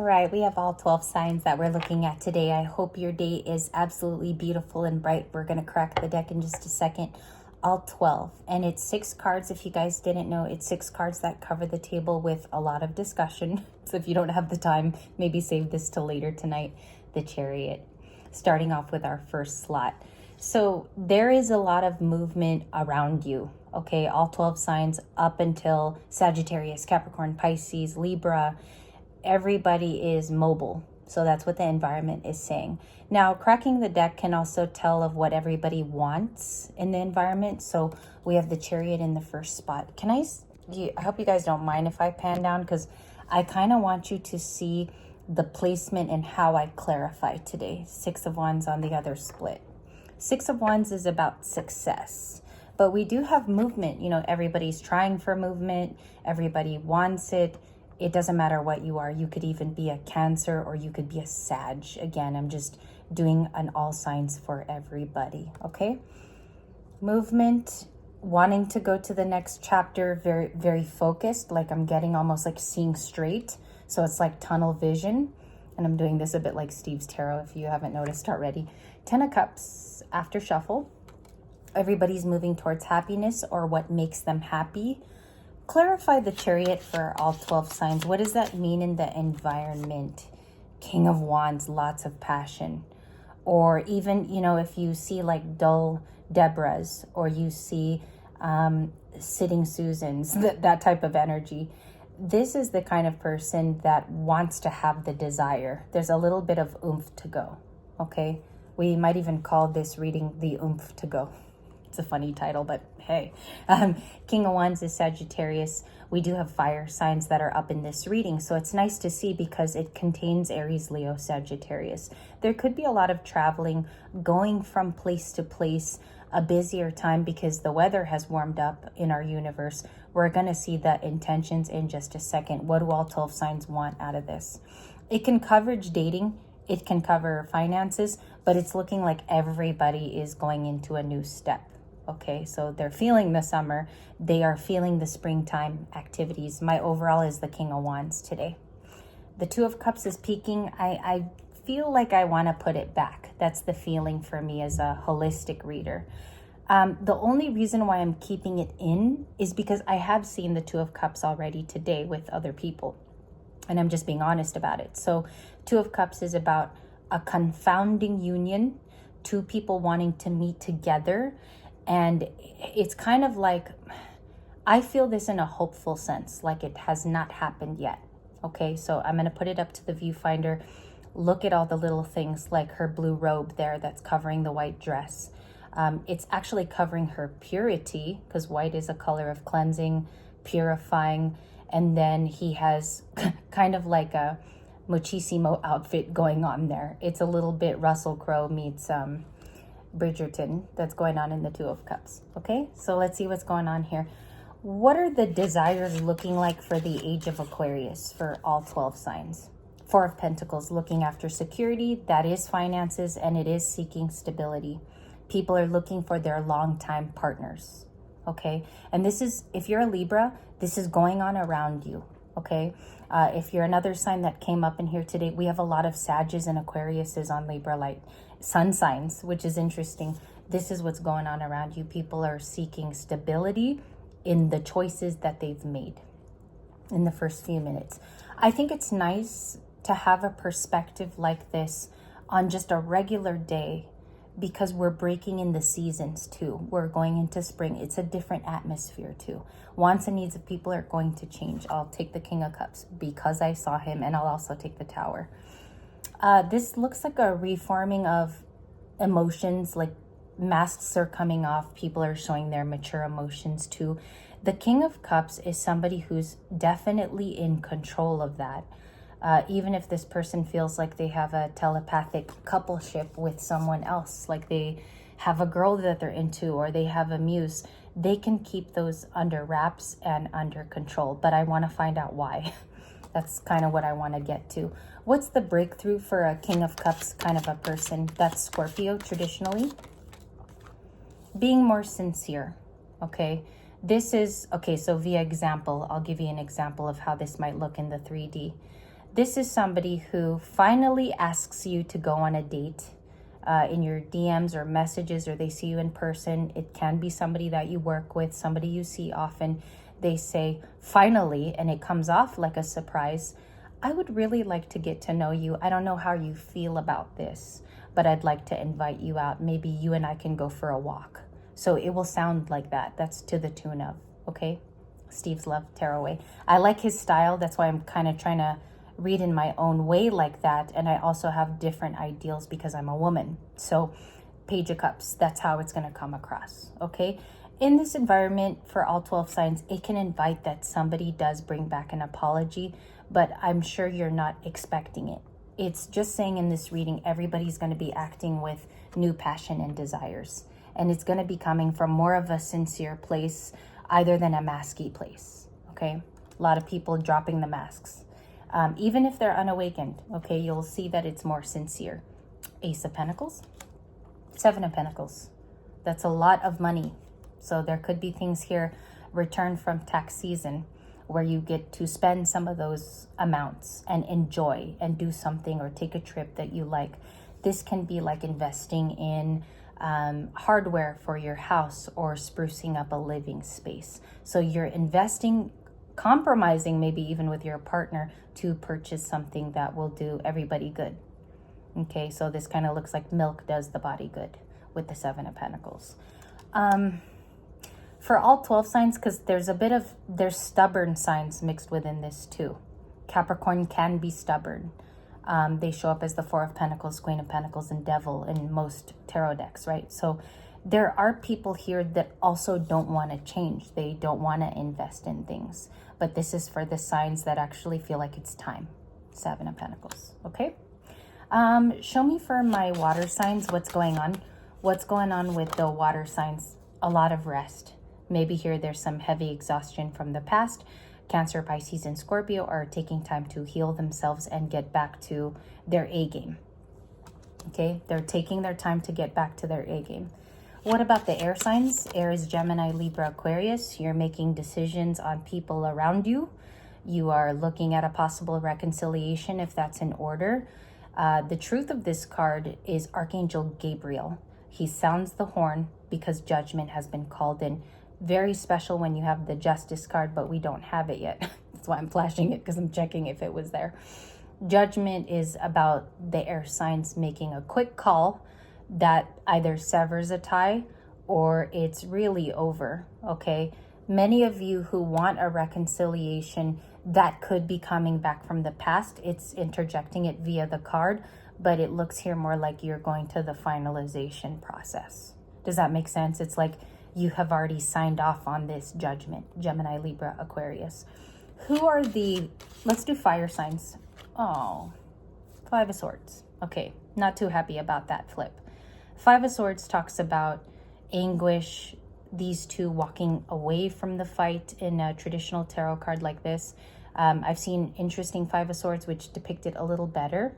right, we have all 12 signs that we're looking at today. I hope your day is absolutely beautiful and bright. We're going to crack the deck in just a second. All 12. And it's 6 cards. If you guys didn't know, it's 6 cards that cover the table with a lot of discussion. So if you don't have the time, maybe save this till later tonight. The chariot. Starting off with our first slot. So there is a lot of movement around you. Okay, all 12 signs up until Sagittarius, Capricorn, Pisces, Libra. Everybody is mobile. So that's what the environment is saying. Now, cracking the deck can also tell of what everybody wants in the environment. So we have the chariot in the first spot. I hope you guys don't mind if I pan down, because I kind of want you to see the placement and how I clarify today. 6 of Wands on the other split. 6 of Wands is about success. But we do have movement. You know, everybody's trying for movement. Everybody wants it. It doesn't matter what you are. You could even be a Cancer or you could be a Sag. Again, I'm just doing an all signs for everybody, okay? Movement, wanting to go to the next chapter, very, very focused. Like I'm getting almost like seeing straight. So it's like tunnel vision. And I'm doing this a bit like Steve's Tarot if you haven't noticed already. 10 of Cups after shuffle. Everybody's moving towards happiness or what makes them happy. Clarify the chariot for all 12 signs. What does that mean in the environment? King of Wands, lots of passion. Or even, you know, if you see like dull Deborahs or you see sitting Susans, that type of energy. This is the kind of person that wants to have the desire. There's a little bit of oomph to go, okay? We might even call this reading the oomph to go. It's a funny title, but hey. King of Wands is Sagittarius. We do have fire signs that are up in this reading, so it's nice to see because it contains Aries, Leo, Sagittarius. There could be a lot of traveling, going from place to place, a busier time because the weather has warmed up in our universe. We're going to see the intentions in just a second. What do all 12 signs want out of this? It can cover dating. It can cover finances, but it's looking like everybody is going into a new step. Okay, so they're feeling the summer. They are feeling the springtime activities. My overall is the King of Wands today. The 2 of Cups is peaking. I feel like I want to put it back. That's the feeling for me as a holistic reader. The only reason why I'm keeping it in is because I have seen the 2 of Cups already today with other people. And I'm just being honest about it. So 2 of Cups is about a confounding union, 2 people wanting to meet together. And it's kind of like, I feel this in a hopeful sense, like it has not happened yet. Okay, so I'm going to put it up to the viewfinder. Look at all the little things like her blue robe there that's covering the white dress. It's actually covering her purity because white is a color of cleansing, purifying. And then he has kind of like a muchísimo outfit going on there. It's a little bit Russell Crowe meets Bridgerton that's going on in the 2 of Cups. Okay, so let's see what's going on here. What are the desires looking like for the age of Aquarius for all 12 signs? 4 of Pentacles, looking after security. That is finances, and it is seeking stability. People are looking for their longtime partners. Okay, and this is, if you're a Libra, this is going on around you. Okay, if you're another sign that came up in here today, we have a lot of Sages and Aquariuses on Libra light. Sun signs, which is interesting. This is what's going on around you. People are seeking stability in the choices that they've made in the first few minutes. I think it's nice to have a perspective like this on just a regular day because we're breaking in the seasons too. We're going into spring. It's a different atmosphere too. Wants and needs of people are going to change. I'll take the King of Cups because I saw him, and I'll also take the Tower. This looks like a reforming of emotions, like masks are coming off. People are showing their mature emotions too. The King of Cups is somebody who's definitely in control of that. Even if this person feels like they have a telepathic coupleship with someone else, like they have a girl that they're into or they have a muse, they can keep those under wraps and under control. But I want to find out why. That's kind of what I want to get to. What's the breakthrough for a King of Cups kind of a person? That's Scorpio traditionally. Being more sincere, okay? This is, okay, so via example, I'll give you an example of how this might look in the 3D. This is somebody who finally asks you to go on a date in your DMs or messages, or they see you in person. It can be somebody that you work with, somebody you see often. They say, finally, and it comes off like a surprise. I would really like to get to know you. I don't know how you feel about this, but I'd like to invite you out. Maybe you and I can go for a walk. So it will sound like that. That's to the tune of, okay? Steve's Love Tarot Way. I like his style. That's why I'm kind of trying to read in my own way like that. And I also have different ideals because I'm a woman. So Page of Cups, that's how it's going to come across, okay? In this environment for all 12 signs, it can invite that somebody does bring back an apology, but I'm sure you're not expecting it. It's just saying in this reading, everybody's going to be acting with new passion and desires. And it's going to be coming from more of a sincere place, either than a masky place, okay? A lot of people dropping the masks. Even if they're unawakened, okay, you'll see that it's more sincere. Ace of Pentacles, Seven of Pentacles. That's a lot of money. So there could be things here, return from tax season, where you get to spend some of those amounts and enjoy and do something or take a trip that you like. This can be like investing in hardware for your house or sprucing up a living space. So you're investing, compromising maybe even with your partner to purchase something that will do everybody good. Okay, so this kind of looks like milk does the body good with the Seven of Pentacles. For all 12 signs, because there's stubborn signs mixed within this too. Capricorn can be stubborn. They show up as the Four of Pentacles, Queen of Pentacles, and Devil in most tarot decks, right? So there are people here that also don't want to change. They don't want to invest in things. But this is for the signs that actually feel like it's time. Seven of Pentacles, okay? Show me for my water signs what's going on. What's going on with the water signs? A lot of rest. Maybe here there's some heavy exhaustion from the past. Cancer, Pisces, and Scorpio are taking time to heal themselves and get back to their A game. Okay, they're taking their time to get back to their A game. What about the air signs? Air is Gemini, Libra, Aquarius. You're making decisions on people around you. You are looking at a possible reconciliation if that's in order. The truth of this card is Archangel Gabriel. He sounds the horn because judgment has been called in. Very special when you have the Justice card, but we don't have it yet. That's why I'm flashing it, because I'm checking if it was there. Judgment is about the air signs making a quick call that either severs a tie or it's really over, okay? Many of you who want a reconciliation, that could be coming back from the past. It's interjecting it via the card, but it looks here more like you're going to the finalization process. Does that make sense? It's like you have already signed off on this judgment. Gemini, Libra, Aquarius. Who are the, let's do fire signs. Oh, Five of Swords. Okay, not too happy about that flip. Five of Swords talks about anguish, these two walking away from the fight in a traditional tarot card like this. I've seen interesting Five of Swords which depict it a little better,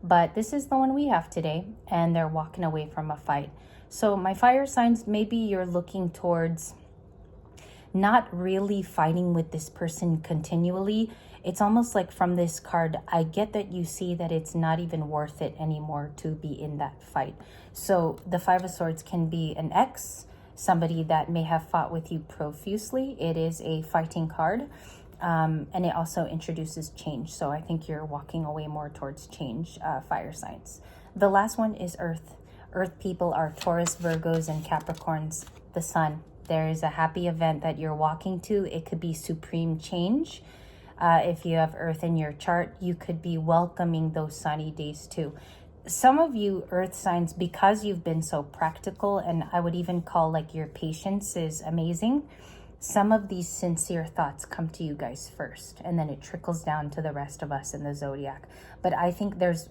but this is the one we have today, and they're walking away from a fight. So my fire signs, maybe you're looking towards not really fighting with this person continually. It's almost like from this card, I get that you see that it's not even worth it anymore to be in that fight. So the Five of Swords can be an ex, somebody that may have fought with you profusely. It is a fighting card, and it also introduces change. So I think you're walking away more towards change, fire signs. The last one is Earth. Earth people are Taurus, Virgos, and Capricorns. The Sun. There is a happy event that you're walking to. It could be supreme change. If you have Earth in your chart, you could be welcoming those sunny days too. Some of you Earth signs, because you've been so practical, and I would even call like your patience is amazing, some of these sincere thoughts come to you guys first, and then it trickles down to the rest of us in the zodiac. But I think there's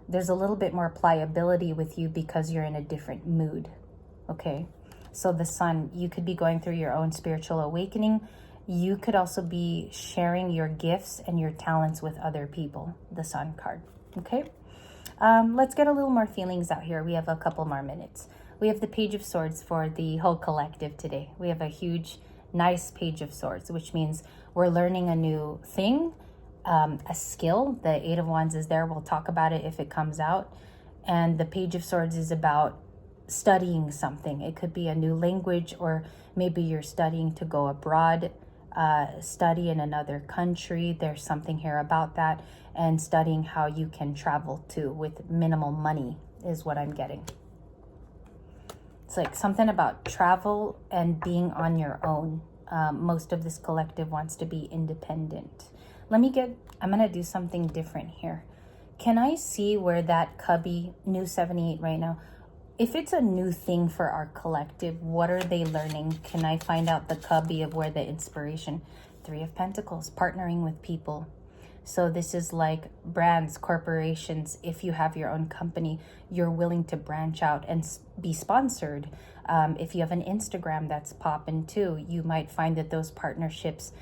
a little bit more pliability with you because you're in a different mood, okay? So the Sun, you could be going through your own spiritual awakening. You could also be sharing your gifts and your talents with other people, the Sun card, okay? Let's get a little more feelings out here. We have a couple more minutes. We have the Page of Swords for the whole collective today. We have a huge, nice Page of Swords, which means we're learning a new thing. a skill. The Eight of Wands is there. We'll talk about it if it comes out. And the Page of Swords is about studying something. It could be a new language, or maybe you're studying to go abroad, study in another country. There's something here about that. And studying how you can travel to with minimal money is what I'm getting. It's like something about travel and being on your own. Most of this collective wants to be independent. I'm going to do something different here. Can I see where that cubby, new 78 right now, if it's a new thing for our collective, what are they learning? Can I find out the cubby of where the inspiration? Three of Pentacles, partnering with people. So this is like brands, corporations. If you have your own company, you're willing to branch out and be sponsored. If you have an Instagram that's popping too, you might find that those partnerships,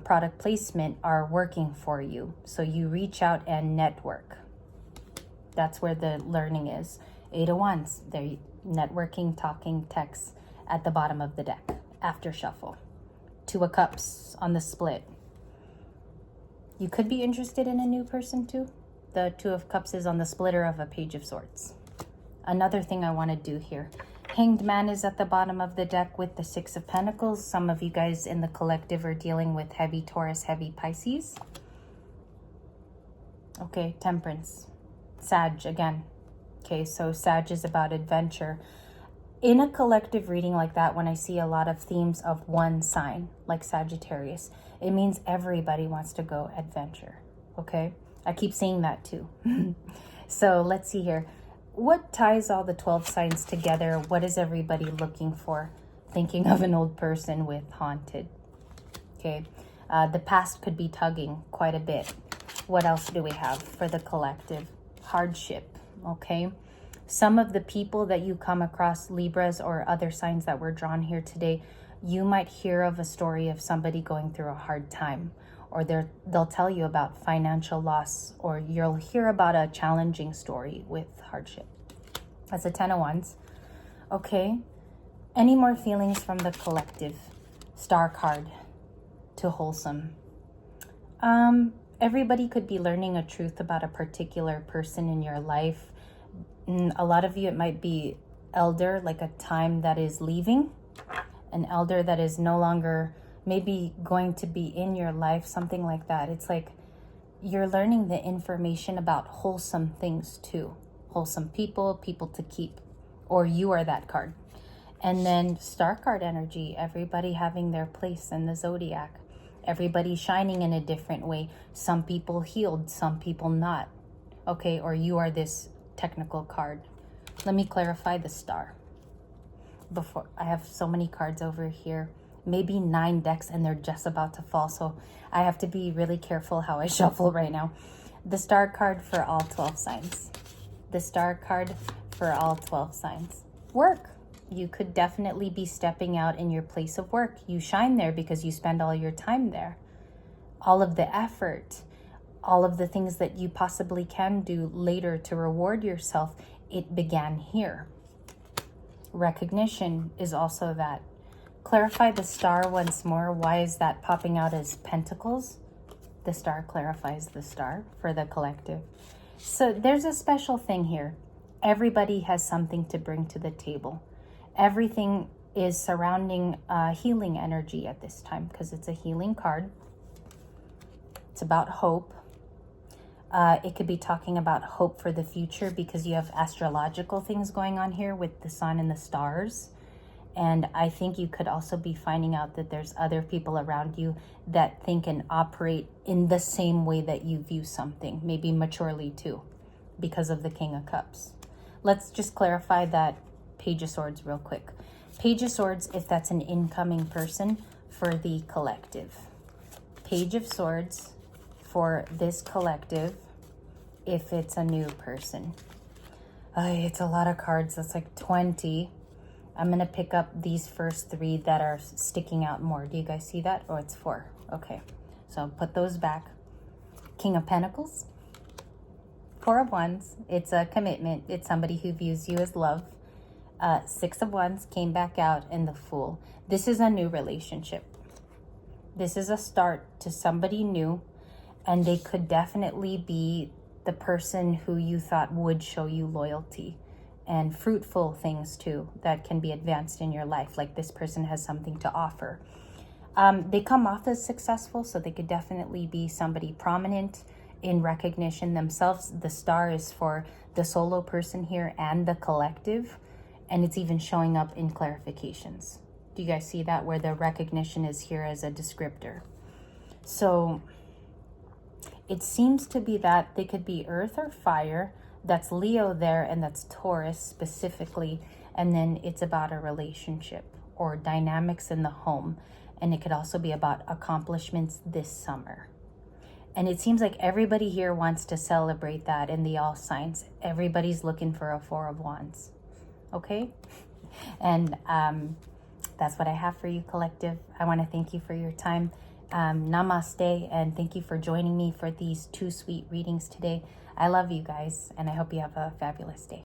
product placement are working for you. So you reach out and network. That's where the learning is. Eight of Wands, they're networking, talking, texts at the bottom of the deck after shuffle. Two of Cups on the split. You could be interested in a new person too. The Two of Cups is on the splitter of a Page of Swords. Another thing I want to do here. Hanged Man is at the bottom of the deck with the Six of Pentacles. Some of you guys in the collective are dealing with heavy Taurus, heavy Pisces. Okay, Temperance. Sag again. Okay, so Sag is about adventure. In a collective reading like that, when I see a lot of themes of one sign, like Sagittarius, it means everybody wants to go adventure, okay? I keep saying that too. So let's see here. What ties all the 12 signs together? What is everybody looking for? Thinking of an old person with haunted, okay? The past could be tugging quite a bit. What else do we have for the collective? Hardship, okay? Some of the people that you come across, Libras or other signs that were drawn here today, you might hear of a story of somebody going through a hard time, or they'll tell you about financial loss, or you'll hear about a challenging story with hardship. That's a Ten of Wands. Okay. Any more feelings from the collective? Star card to wholesome. Everybody could be learning a truth about a particular person in your life. A lot of you, it might be elder, like a time that is leaving, an elder that is no longer maybe going to be in your life, something like that. It's like you're learning the information about wholesome things too. Wholesome people, people to keep, or you are that card. And then star card energy, everybody having their place in the zodiac. Everybody shining in a different way. Some people healed, some people not. Okay, or you are this technical card. Let me clarify the star. Before, I have so many cards over here, maybe 9 decks, and they're just about to fall, so I have to be really careful how I shuffle right now. The star card for all 12 signs. The star card for all 12 signs. Work. You could definitely be stepping out in your place of work. You shine there because you spend all your time there. All of the effort, all of the things that you possibly can do later to reward yourself, it began here. Recognition is also that. Clarify the star once more. Why is that popping out as pentacles? The star clarifies the star for the collective. So there's a special thing here. Everybody has something to bring to the table. Everything is surrounding healing energy at this time because it's a healing card. It's about hope. It could be talking about hope for the future because you have astrological things going on here with the sun and the stars. And I think you could also be finding out that there's other people around you that think and operate in the same way that you view something, maybe maturely too, because of the King of Cups. Let's just clarify that Page of Swords real quick. Page of Swords, if that's an incoming person for the collective. Page of Swords for this collective if it's a new person. It's a lot of cards. That's like 20. I'm going to pick up these first 3 that are sticking out more. Do you guys see that? Oh, it's 4. Okay. So I'll put those back. King of Pentacles. 4 of Wands. It's a commitment. It's somebody who views you as love. 6 of Wands came back out, and the Fool. This is a new relationship. This is a start to somebody new. And they could definitely be the person who you thought would show you loyalty and fruitful things too that can be advanced in your life. Like this person has something to offer. They come off as successful, so they could definitely be somebody prominent in recognition themselves. The star is for the solo person here and the collective, and it's even showing up in clarifications. Do you guys see that, where the recognition is here as a descriptor? So it seems to be that they could be earth or fire. That's Leo there, and that's Taurus specifically. And then it's about a relationship or dynamics in the home. And it could also be about accomplishments this summer. And it seems like everybody here wants to celebrate that in the all signs. Everybody's looking for a 4 of Wands. Okay? And that's what I have for you, collective. I want to thank you for your time. Namaste, and thank you for joining me for these 2 sweet readings today. I love you guys, and I hope you have a fabulous day.